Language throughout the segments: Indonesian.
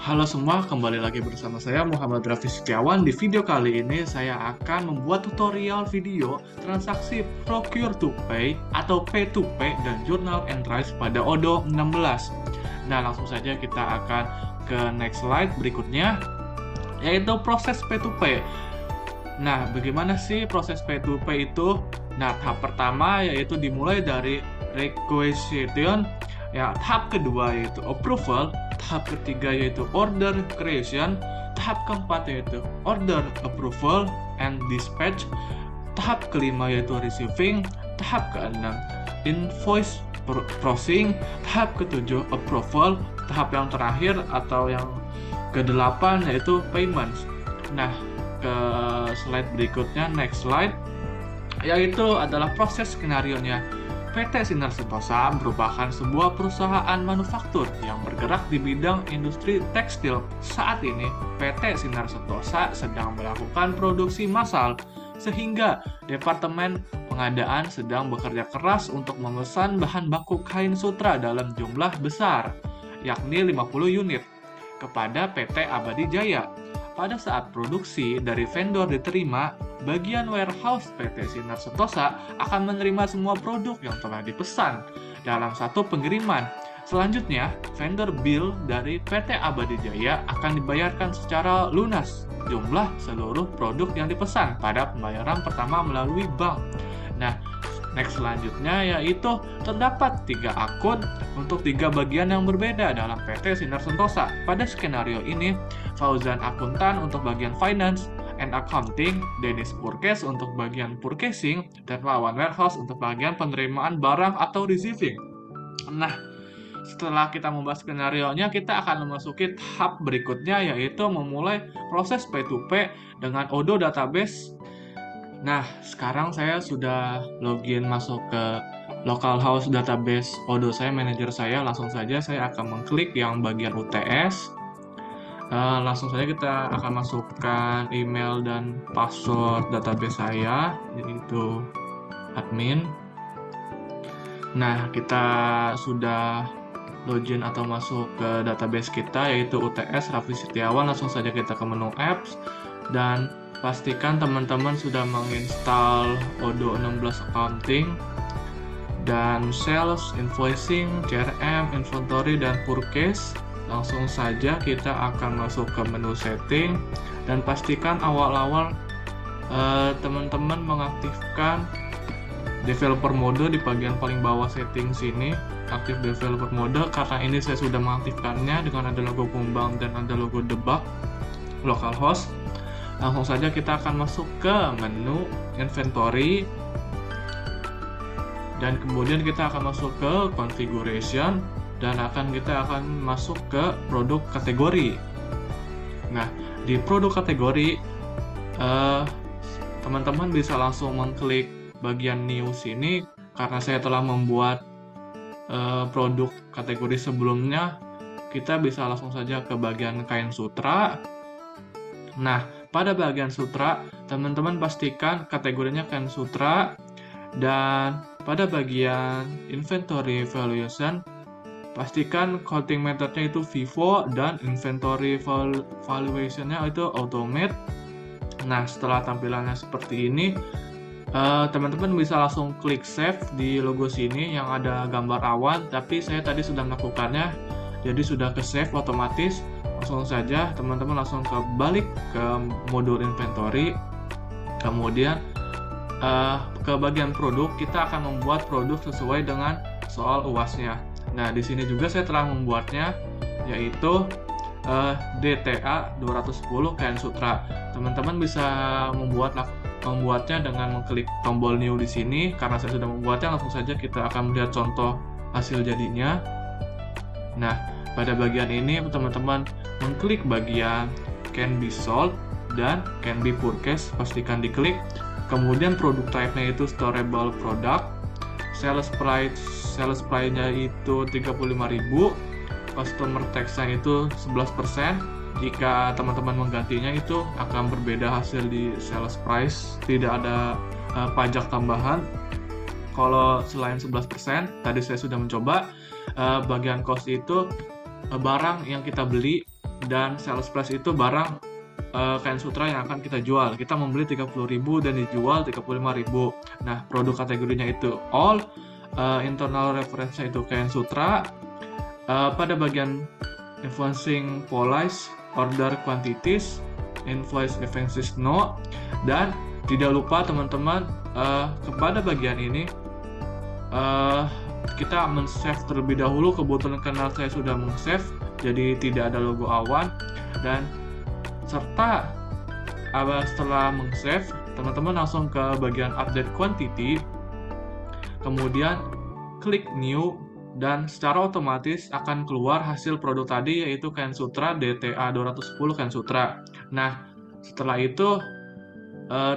Halo semua, kembali lagi bersama saya Muhammad Raffi Setiawan. Di video kali ini saya akan membuat tutorial video transaksi Procure to Pay atau Pay to Pay dan Journal Entries pada Odoo 16. Nah, langsung saja kita akan ke next slide berikutnya, yaitu proses Pay to Pay. Nah, bagaimana sih proses Pay to Pay itu? Nah, tahap pertama yaitu dimulai dari requisition, ya, tahap kedua yaitu approval, tahap ketiga yaitu order creation, tahap keempat yaitu order approval and dispatch, tahap kelima yaitu receiving, tahap keenam invoice processing, tahap ketujuh approval, tahap yang terakhir atau yang kedelapan yaitu payments. Nah, ke slide berikutnya, next slide, yaitu adalah proses skenario-nya. PT Sinar Sentosa merupakan sebuah perusahaan manufaktur yang bergerak di bidang industri tekstil. Saat ini, PT Sinar Sentosa sedang melakukan produksi massal, sehingga Departemen Pengadaan sedang bekerja keras untuk memesan bahan baku kain sutra dalam jumlah besar, yakni 50 unit, kepada PT Abadi Jaya. Pada saat produksi dari vendor diterima, bagian warehouse PT Sinar Sentosa akan menerima semua produk yang telah dipesan dalam satu pengiriman. Selanjutnya, vendor bill dari PT Abadi Jaya akan dibayarkan secara lunas jumlah seluruh produk yang dipesan pada pembayaran pertama melalui bank. Nah, next selanjutnya yaitu terdapat 3 akun untuk 3 bagian yang berbeda dalam PT Sinar Sentosa. Pada skenario ini, Fauzan akuntan untuk bagian finance and accounting, Dennis Purkes untuk bagian purchasing, dan Wawan warehouse untuk bagian penerimaan barang atau receiving. Nah, setelah kita membahas skenario-nya, kita akan memasuki tahap berikutnya, yaitu memulai proses P2P dengan Odoo database. Nah, sekarang saya sudah login masuk ke localhost database Odoo saya, manajer saya. Langsung saja saya akan mengklik yang bagian UTS. Langsung saja kita akan masukkan email dan password database saya, yaitu admin. Nah, kita sudah login atau masuk ke database kita, yaitu UTS Raffi Setiawan. Langsung saja kita ke menu apps, dan pastikan teman-teman sudah menginstal Odoo 16 Accounting dan Sales, Invoicing, CRM, Inventory, dan Purchase. Langsung saja kita akan masuk ke menu setting, dan pastikan awal-awal teman-teman mengaktifkan developer mode di bagian paling bawah setting sini, aktif developer mode, karena ini saya sudah mengaktifkannya dengan ada logo Kumbang dan ada logo debug localhost. Langsung saja kita akan masuk ke menu inventory, dan kemudian kita akan masuk ke configuration, dan kita akan masuk ke produk kategori. Nah, di produk kategori, teman-teman bisa langsung mengklik bagian new sini, karena saya telah membuat produk kategori sebelumnya. Kita bisa langsung saja ke bagian kain sutra. Nah, pada bagian sutra, teman-teman pastikan kategorinya kain sutra, dan pada bagian inventory valuation, pastikan counting methodnya itu FIFO dan inventory valuation-nya itu automate. Nah, setelah tampilannya seperti ini, teman-teman bisa langsung klik save di logo sini yang ada gambar awan, tapi saya tadi sudah melakukannya, jadi sudah ke save otomatis. Langsung saja teman-teman langsung balik ke modul inventory, kemudian ke bagian produk. Kita akan membuat produk sesuai dengan soal UAS-nya. Nah, di sini juga saya telah membuatnya, yaitu DTA 210 kain sutra. Teman-teman bisa membuatnya dengan mengklik tombol new di sini. Karena saya sudah membuatnya, langsung saja kita akan melihat contoh hasil jadinya. Nah, pada bagian ini teman-teman mengklik bagian can be sold dan can be purchased, pastikan diklik. Kemudian produk type-nya itu storable product, sales price-nya itu 35.000, customer tax-nya itu 11%. Jika teman-teman menggantinya, itu akan berbeda hasil di sales price, tidak ada pajak tambahan. Kalau selain 11%, tadi saya sudah mencoba, bagian cost itu barang yang kita beli dan sales price itu barang kain sutra yang akan kita jual. Kita membeli 30.000 dan dijual 35.000. Nah, produk kategorinya itu all, internal reference-nya itu kain sutra. Pada bagian influencing policy, order quantities, invoice references no, dan tidak lupa teman-teman, kepada bagian ini kita men-save terlebih dahulu. Kebetulan karena saya sudah men-save, jadi tidak ada logo awan. Dan serta setelah men-save, teman-teman langsung ke bagian update quantity, kemudian klik new, dan secara otomatis akan keluar hasil produk tadi, yaitu kain sutra DTA 210 kain sutra. Nah, setelah itu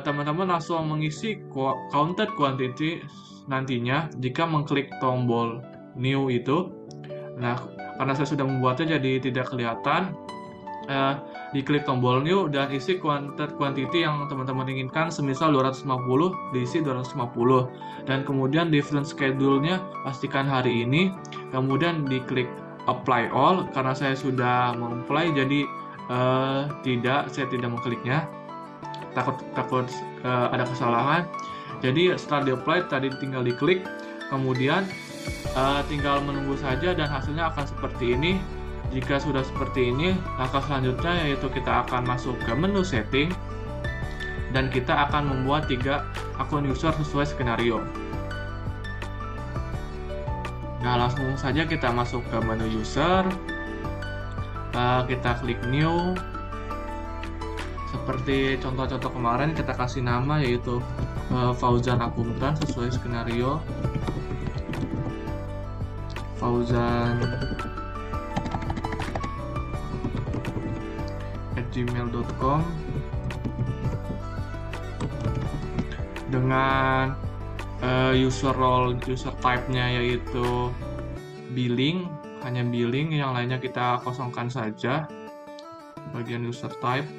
teman-teman langsung mengisi counted quantity nantinya jika mengklik tombol new itu. Nah, karena saya sudah membuatnya jadi tidak kelihatan, diklik tombol new dan isi quantity yang teman-teman inginkan, semisal 250, diisi 250. Dan kemudian different schedule-nya pastikan hari ini, kemudian diklik apply all. Karena saya sudah mengapply, jadi saya tidak mengkliknya, takut ada kesalahan. Jadi setelah di-apply tadi tinggal diklik, kemudian tinggal menunggu saja dan hasilnya akan seperti ini. Jika sudah seperti ini, langkah selanjutnya yaitu kita akan masuk ke menu setting dan kita akan membuat 3 akun user sesuai skenario. Nah, langsung saja kita masuk ke menu user, kita klik new. Seperti contoh-contoh kemarin, kita kasih nama yaitu Fauzan Akuntan sesuai skenario. Fauzan @gmail.com dengan user role, user type-nya yaitu billing, hanya billing, yang lainnya kita kosongkan saja. Bagian user type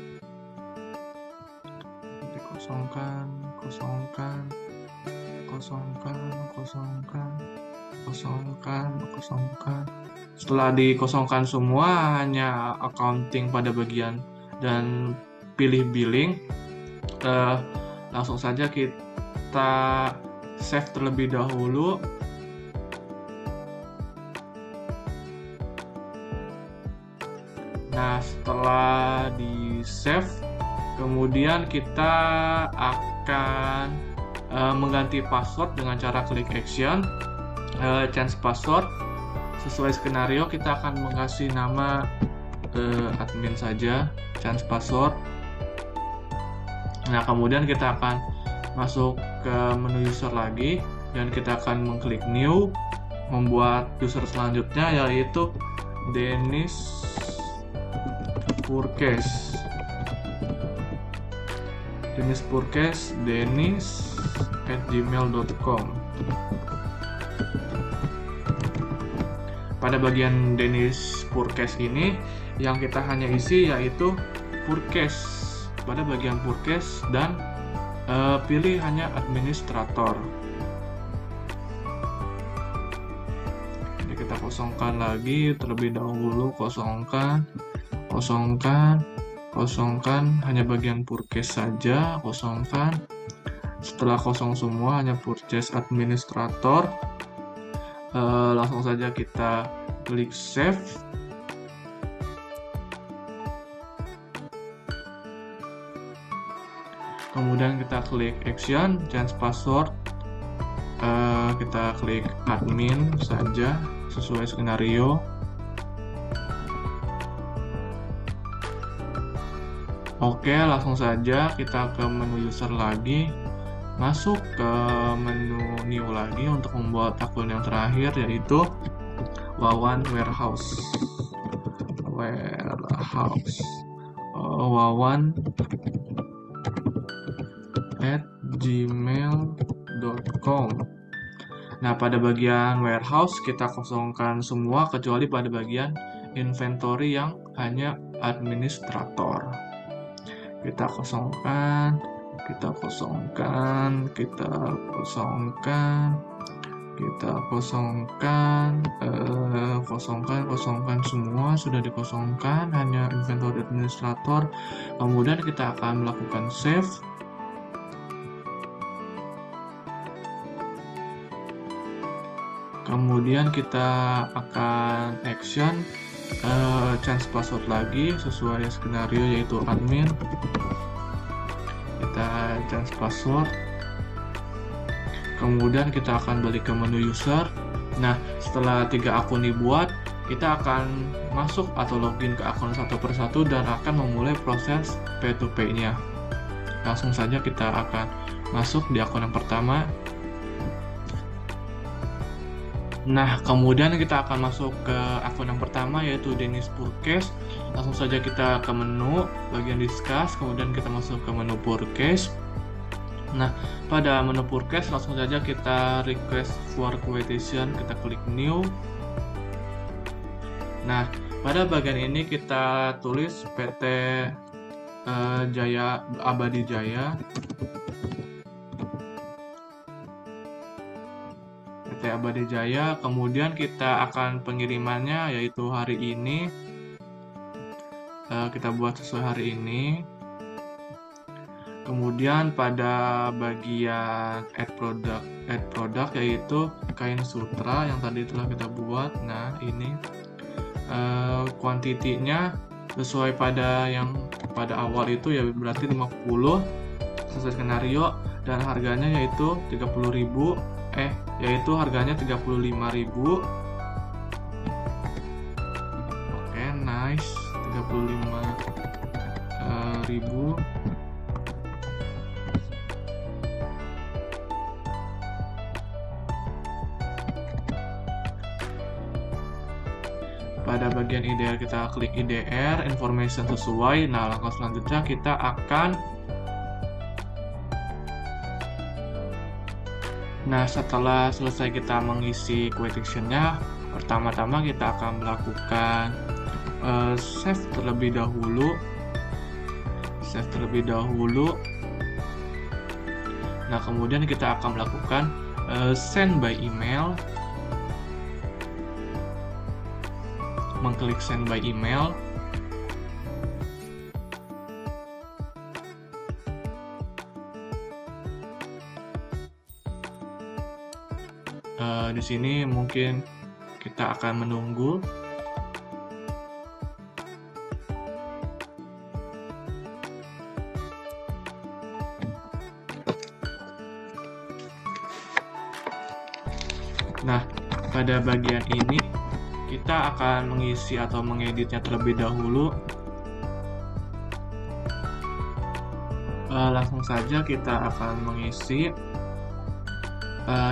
dikosongkan, kosongkan. Setelah dikosongkan semua, hanya accounting pada bagian dan pilih billing. Langsung saja kita save terlebih dahulu. Nah, setelah di save, kemudian kita akan mengganti password dengan cara klik action, change password. Sesuai skenario, kita akan mengasih nama admin saja, change password. Nah, kemudian kita akan masuk ke menu user lagi dan kita akan mengklik new, membuat user selanjutnya yaitu Dennis Purkes. Dennis@gmail.com. Pada bagian Dennis Purkes ini, yang kita hanya isi yaitu Purkes. Pada bagian Purkes dan pilih hanya administrator. Jadi kita kosongkan lagi terlebih dahulu, kosongkan, hanya bagian Purkes saja, kosongkan. Setelah kosong semua, hanya purchase administrator. Langsung saja kita klik save. Kemudian kita klik action, change password. Kita klik admin saja sesuai skenario. Oke, langsung saja kita ke menu user lagi, masuk ke menu new lagi untuk membuat akun yang terakhir yaitu Wawan Warehouse. Wawan @gmail.com. Nah, pada bagian warehouse kita kosongkan semua kecuali pada bagian inventory yang hanya administrator. Kita kosongkan. Kita kosongkan semua, sudah dikosongkan, hanya inventory administrator. Kemudian kita akan melakukan save. Kemudian kita akan action change password lagi sesuai skenario, yaitu admin. Kita change password. Kemudian kita akan balik ke menu user. Nah, setelah 3 akun dibuat, kita akan masuk atau login ke akun satu persatu dan akan memulai proses P2P-nya. Langsung saja kita akan masuk di akun yang pertama. Nah, kemudian kita akan masuk ke akun yang pertama, yaitu Dennis Purchase. Langsung saja kita ke menu bagian discuss, kemudian kita masuk ke menu Purchase. Nah, pada menu Purchase langsung saja kita request for quotation, kita klik new. Nah, pada bagian ini kita tulis PT Jaya Abadi Jaya. PT Abadi Jaya, kemudian kita akan pengirimannya yaitu hari ini. Kita buat sesuai hari ini. Kemudian pada bagian add product yaitu kain sutra yang tadi telah kita buat. Nah, ini kuantitinya sesuai pada yang pada awal itu, ya berarti 50 sesuai skenario, dan harganya yaitu 30.000, yaitu harganya 35.000. Oke, nice, 35.000. Pada bagian IDR kita klik IDR, information sesuai. Nah, langkah selanjutnya kita akan setelah selesai kita mengisi quotation-nya, pertama-tama kita akan melakukan save terlebih dahulu. Nah, kemudian kita akan melakukan send by email. Mengklik send by email. Di sini mungkin kita akan menunggu. Nah, pada bagian ini kita akan mengisi atau mengeditnya terlebih dahulu. Langsung saja kita akan mengisi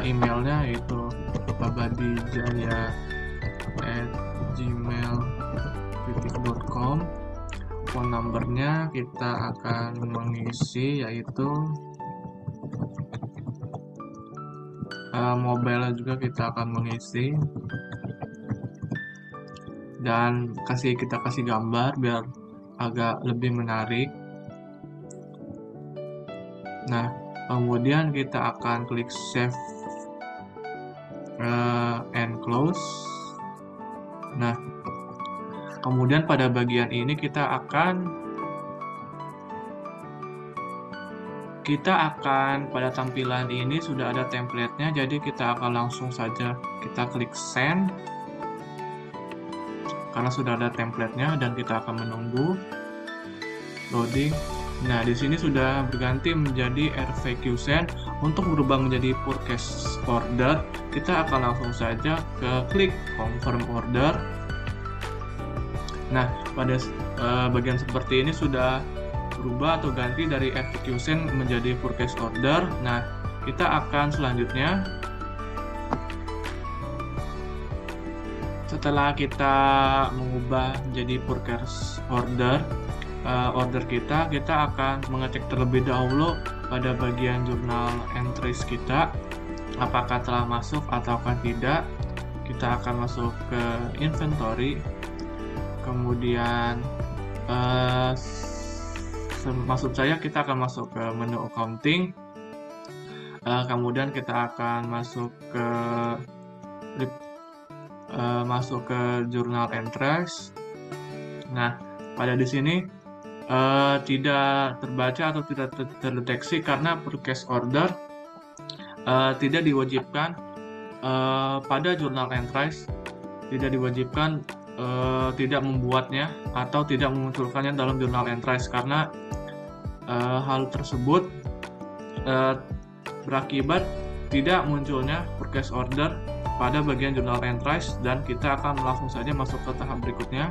emailnya, yaitu abadijaya@gmail.com. Phone numbernya kita akan mengisi, yaitu mobile juga kita akan mengisi, dan kita kasih gambar biar agak lebih menarik. Nah, kemudian kita akan klik save and close. Nah, kemudian pada bagian ini kita akan pada tampilan ini sudah ada template-nya, jadi kita akan langsung saja kita klik send karena sudah ada template-nya, dan kita akan menunggu loading. Nah, di sini sudah berganti menjadi RFQ send. Untuk berubah menjadi purchase order, kita akan langsung saja ke klik confirm order. Nah, pada bagian seperti ini sudah berubah atau ganti dari RFQ send menjadi purchase order. Nah, kita akan selanjutnya, setelah kita mengubah menjadi purchase order, kita akan mengecek terlebih dahulu pada bagian jurnal entries kita apakah telah masuk ataukah tidak. Kita akan masuk ke inventory, kemudian maksud saya kita akan masuk ke menu accounting. Kemudian kita akan masuk ke journal entries. Nah, pada di sini tidak terbaca atau tidak terdeteksi karena purchase order tidak diwajibkan pada journal entries, tidak diwajibkan tidak membuatnya atau tidak memunculkannya dalam journal entries, karena hal tersebut berakibat tidak munculnya purchase order pada bagian journal entries, dan kita akan langsung saja masuk ke tahap berikutnya.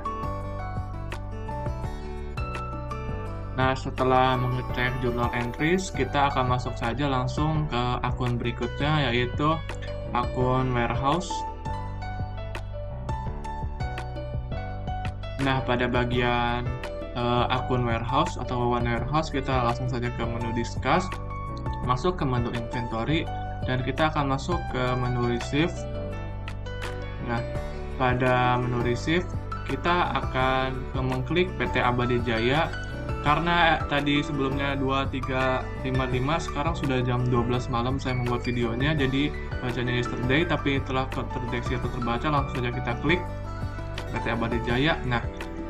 Nah, setelah mengecek journal entries, kita akan masuk saja langsung ke akun berikutnya, yaitu akun warehouse. Nah, pada bagian akun warehouse atau one warehouse, kita langsung saja ke menu discuss, masuk ke menu inventory, dan kita akan masuk ke menu receive. Nah, pada menu receive, kita akan mengklik PT Abadi Jaya. Karena tadi sebelumnya 2355, sekarang sudah jam 12 malam saya membuat videonya, jadi bacanya yesterday, tapi telah terdeteksi atau terbaca, langsung saja kita klik PT Abadi Jaya. Nah,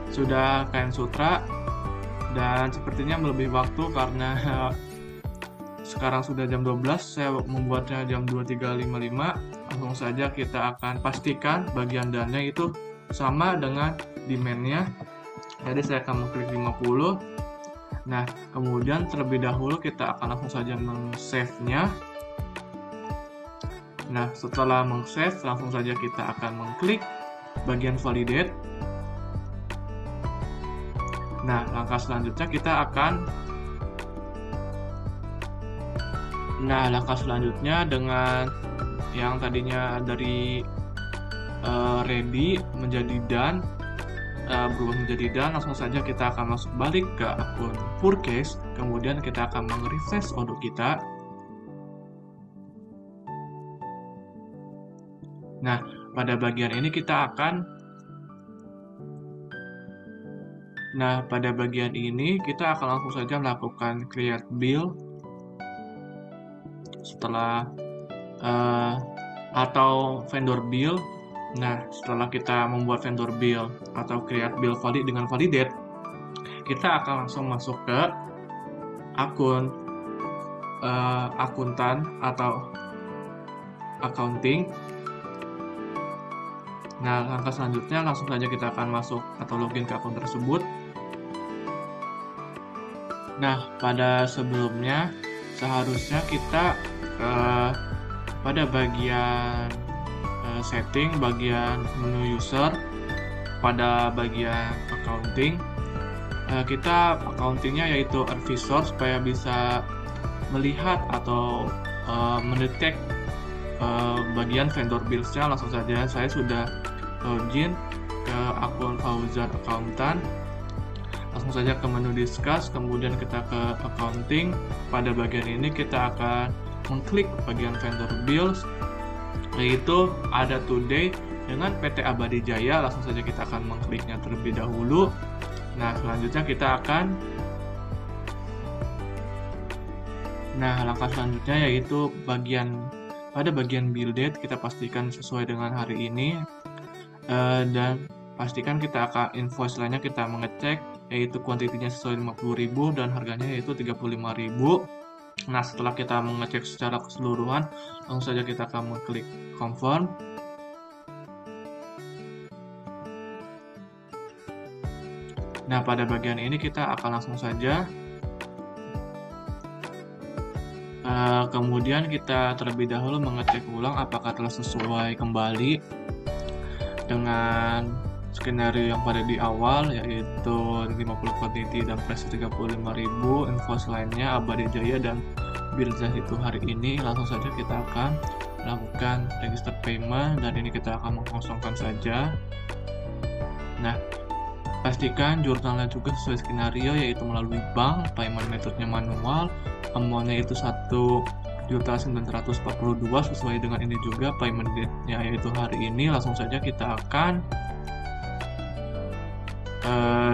sudah Kain Sutra, dan sepertinya melebihi waktu karena sekarang sudah jam 12, saya membuatnya jam 23.55. Langsung saja kita akan pastikan bagian dannya itu sama dengan demand-nya. Jadi saya akan mengklik 50. Nah, kemudian terlebih dahulu kita akan langsung saja meng-save-nya. Nah, setelah meng-save, langsung saja kita akan mengklik bagian validate. Nah, langkah selanjutnya dengan yang tadinya dari ready menjadi done, berubah menjadi done, langsung saja kita akan masuk balik ke akun purchase, kemudian kita akan meng-refresh order kita. Nah, pada bagian ini kita akan langsung saja melakukan create bill atau vendor bill. Nah, setelah kita membuat vendor bill atau create bill dengan validate, kita akan langsung masuk ke akun akuntan atau accounting. Nah, langkah selanjutnya langsung saja kita akan masuk atau login ke akun tersebut. Nah, pada sebelumnya seharusnya kita pada bagian setting, bagian menu user, pada bagian accounting, kita accountingnya yaitu advisor, supaya bisa melihat atau mendetek bagian vendor bills-nya. Langsung saja saya sudah login ke akun Fauzan Accountant. Langsung saja ke menu discuss, kemudian kita ke accounting. Pada bagian ini kita akan mengklik bagian vendor bills, yaitu ada today dengan PT Abadi Jaya. Langsung saja kita akan mengkliknya terlebih dahulu. Nah, selanjutnya langkah selanjutnya yaitu pada bagian bill date, kita pastikan sesuai dengan hari ini, dan pastikan kita akan invoice lainnya kita mengecek, yaitu kuantitinya sesuai 50.000 dan harganya yaitu 35.000. Nah, setelah kita mengecek secara keseluruhan, langsung saja kita akan mengklik confirm. Nah, pada bagian ini kita akan langsung saja kemudian kita terlebih dahulu mengecek ulang apakah telah sesuai kembali dengan skenario yang pada di awal, yaitu 50 quantity dan price 35.000, invoice lainnya Abadi Jaya dan bill itu hari ini. Langsung saja kita akan melakukan register payment, dan ini kita akan mengkosongkan saja. Nah, pastikan jurnalnya juga sesuai skenario, yaitu melalui bank, payment methodnya manual, amount-nya itu 1.942 sesuai dengan ini juga, payment date-nya yaitu hari ini. Langsung saja kita akan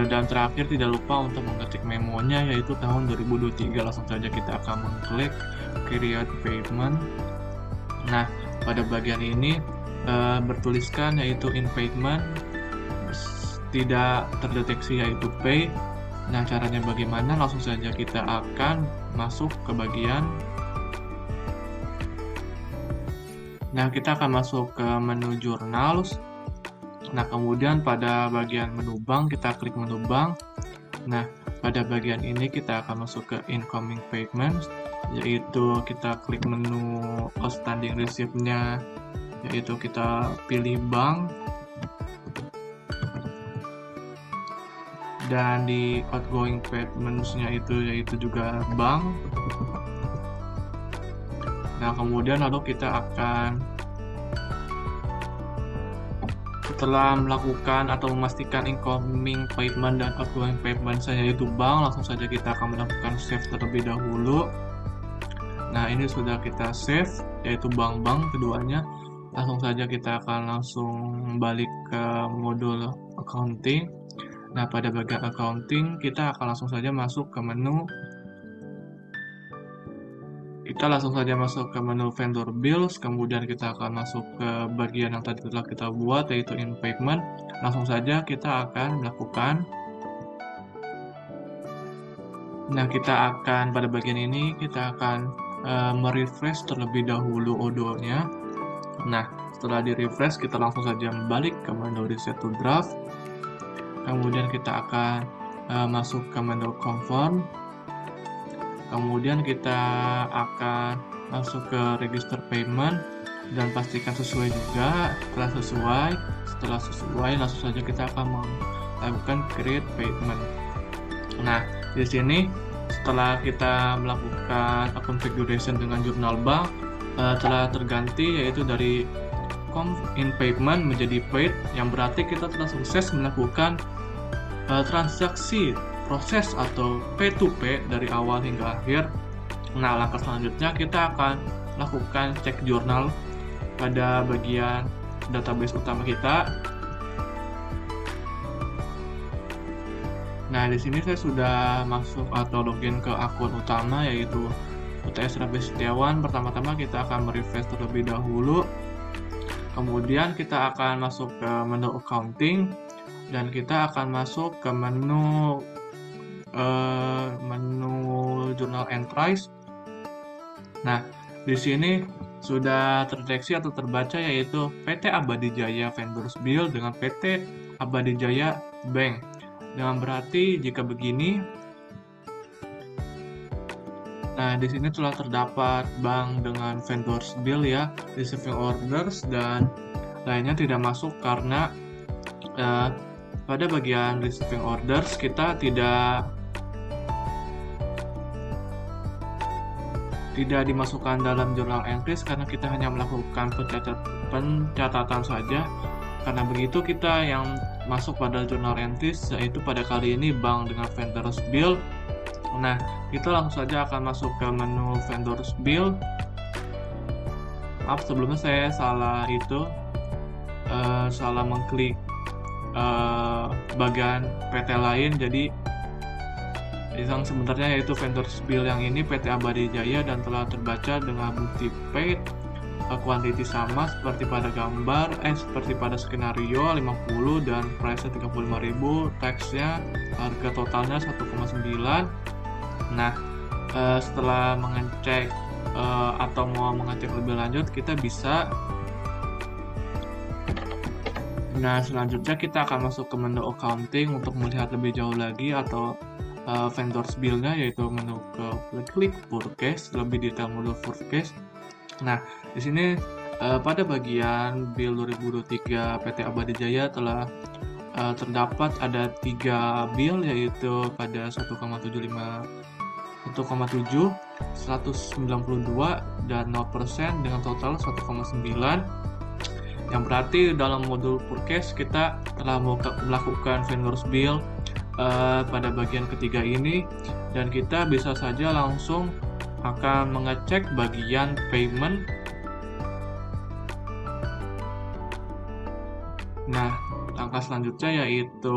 dan terakhir tidak lupa untuk mengecek memonya, yaitu tahun 2023. Langsung saja kita akan mengklik create payment. Nah, pada bagian ini bertuliskan yaitu in payment, tidak terdeteksi yaitu pay. Nah, caranya bagaimana? Langsung saja kita akan masuk ke bagian. Nah, kita akan masuk ke menu journals. Nah, kemudian pada bagian menu bank, kita klik menu bank. Nah, pada bagian ini kita akan masuk ke incoming payments, yaitu kita klik menu outstanding receipt-nya, yaitu kita pilih bank. Dan di outgoing payments-nya yaitu juga bank. Nah, kemudian lalu kita akan, setelah melakukan atau memastikan incoming payment dan outgoing payment yaitu bank, langsung saja kita akan melakukan save terlebih dahulu. Nah, ini sudah kita save, yaitu bank-bank keduanya. Langsung saja kita akan langsung balik ke modul accounting. Nah, pada bagian accounting, kita akan langsung saja masuk ke menu. Kita langsung saja masuk ke menu vendor bills, kemudian kita akan masuk ke bagian yang tadi telah kita buat, yaitu in payment. Langsung saja kita akan melakukan. Nah, kita akan, pada bagian ini, kita akan merefresh terlebih dahulu odonya. Nah, setelah di-refresh, kita langsung saja balik ke menu reset to draft. Kemudian kita akan masuk ke menu confirm. Kemudian kita akan masuk ke register payment dan pastikan sesuai juga. Setelah sesuai langsung saja kita akan melakukan create payment. Nah, di sini setelah kita melakukan configuration dengan jurnal bank, telah terganti yaitu dari in payment menjadi paid, yang berarti kita telah sukses melakukan transaksi proses atau P2P dari awal hingga akhir. Nah, langkah selanjutnya kita akan lakukan cek jurnal pada bagian database utama kita. Nah, di sini saya sudah masuk atau login ke akun utama, yaitu UTS Rafi Setiawan. Pertama-tama kita akan merefresh terlebih dahulu. Kemudian kita akan masuk ke menu accounting dan kita akan masuk ke menu journal entries. Nah, di sini sudah terdeteksi atau terbaca yaitu PT Abadi Jaya Vendors Bill dengan PT Abadi Jaya Bank. Dengan berarti jika begini, nah di sini telah terdapat bank dengan vendors bill ya, receiving orders dan lainnya tidak masuk karena pada bagian receiving orders kita tidak dimasukkan dalam journal entries karena kita hanya melakukan pencatatan saja. Karena begitu kita yang masuk pada journal entries yaitu pada kali ini bank dengan vendors bill. Nah, kita langsung saja akan masuk ke menu vendors bill. Maaf, sebelumnya saya salah mengklik bagian PT lain, jadi yang sebenarnya yaitu vendors bill yang ini PT Abadi Jaya dan telah terbaca dengan bukti paid, quantity sama seperti pada seperti pada skenario 50 dan price-nya 35.000, tax-nya harga totalnya 1,9. Nah, setelah mengecek atau mau mengecek lebih lanjut, kita bisa. Nah, selanjutnya kita akan masuk ke menu accounting untuk melihat lebih jauh lagi atau vendors bill-nya, yaitu menu klik purchase, lebih detail modul purchase. Nah, di sini pada bagian bill 2023 PT Abadi Jaya telah terdapat ada 3 bill, yaitu pada 1,7, 192 dan 0% dengan total 1,9. Yang berarti dalam modul purchase kita telah melakukan vendors bill pada bagian ketiga ini, dan kita bisa saja langsung akan mengecek bagian payment. Nah, langkah selanjutnya yaitu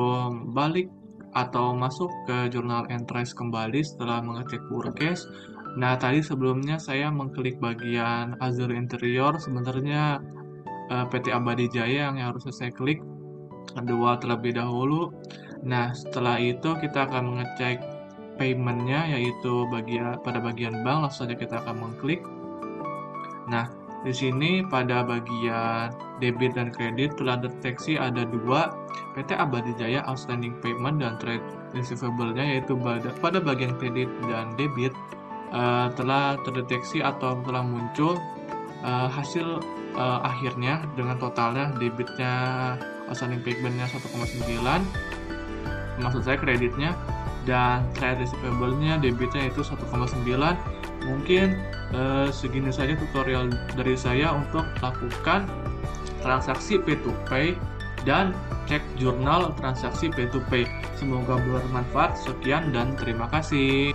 balik atau masuk ke journal entries kembali setelah mengecek purchase. Nah, tadi sebelumnya saya mengklik bagian Azure Interior, sebenarnya PT Abadi Jaya yang harusnya saya klik kedua terlebih dahulu. Nah, setelah itu kita akan mengecek payment-nya, yaitu pada bagian bank. Langsung saja kita akan mengklik. Nah, di sini pada bagian debit dan kredit telah deteksi ada dua PT Abadi Jaya outstanding payment dan trade receivable-nya, yaitu pada bagian kredit dan debit telah terdeteksi atau telah muncul hasil akhirnya dengan totalnya debitnya outstanding payment-nya 1,9, maksud saya kreditnya, dan trade receivable-nya debitnya itu 1,9. Mungkin segini saja tutorial dari saya untuk lakukan transaksi P2P dan cek jurnal transaksi P2P. Semoga bermanfaat. Sekian dan terima kasih.